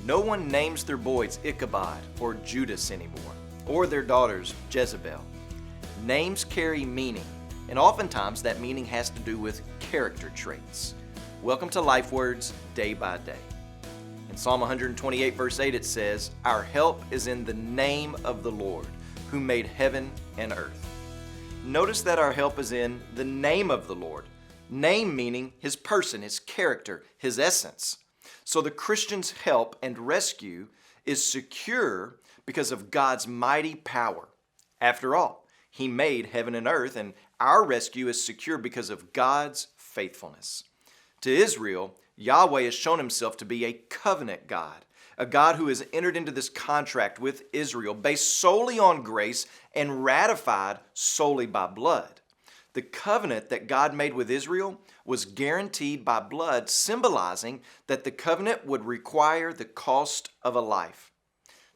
No one names their boys Ichabod or Judas anymore, or their daughters Jezebel. Names carry meaning, and oftentimes that meaning has to do with character traits. Welcome to Life Words Day by Day. In Psalm 128 verse 8 it says, "Our help is in the name of the Lord, who made heaven and earth." Notice that our help is in the name of the Lord. Name meaning His person, His character, His essence. So the Christian's help and rescue is secure because of God's mighty power. After all, He made heaven and earth, and our rescue is secure because of God's faithfulness. To Israel, Yahweh has shown Himself to be a covenant God, a God who has entered into this contract with Israel based solely on grace and ratified solely by blood. The covenant that God made with Israel was guaranteed by blood, symbolizing that the covenant would require the cost of a life.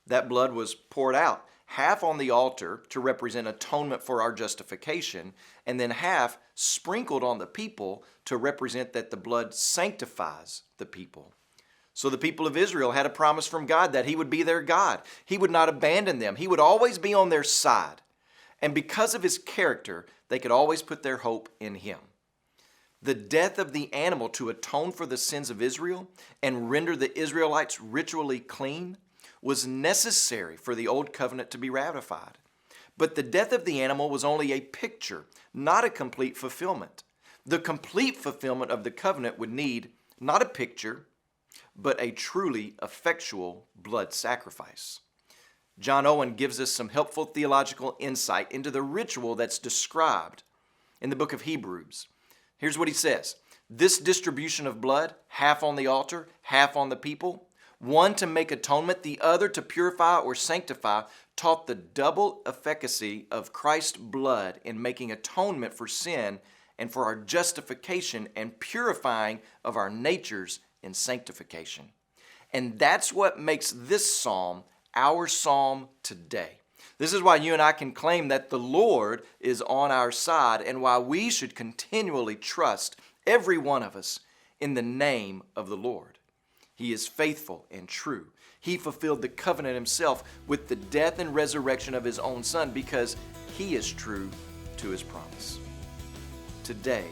That blood was poured out, half on the altar to represent atonement for our justification, and then half sprinkled on the people to represent that the blood sanctifies the people. So the people of Israel had a promise from God that He would be their God. He would not abandon them. He would always be on their side. And because of His character, they could always put their hope in Him. The death of the animal to atone for the sins of Israel and render the Israelites ritually clean was necessary for the old covenant to be ratified. But the death of the animal was only a picture, not a complete fulfillment. The complete fulfillment of the covenant would need not a picture, but a truly effectual blood sacrifice. John Owen gives us some helpful theological insight into the ritual that's described in the book of Hebrews. Here's what he says. This distribution of blood, half on the altar, half on the people, one to make atonement, the other to purify or sanctify, taught the double efficacy of Christ's blood in making atonement for sin and for our justification and purifying of our natures in sanctification. And that's what makes this psalm our psalm today. This is why you and I can claim that the Lord is on our side and why we should continually trust, every one of us, in the name of the Lord. He is faithful and true. He fulfilled the covenant Himself with the death and resurrection of His own Son because He is true to His promise. Today,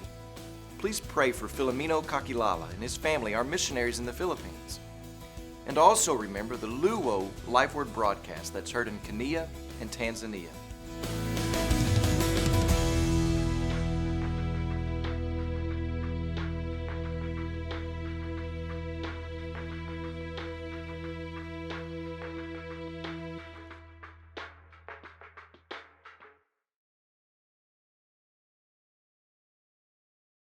please pray for Filomeno Kakilala and his family, our missionaries in the Philippines. And also remember the Luo Life Word broadcast that's heard in Kenya and Tanzania.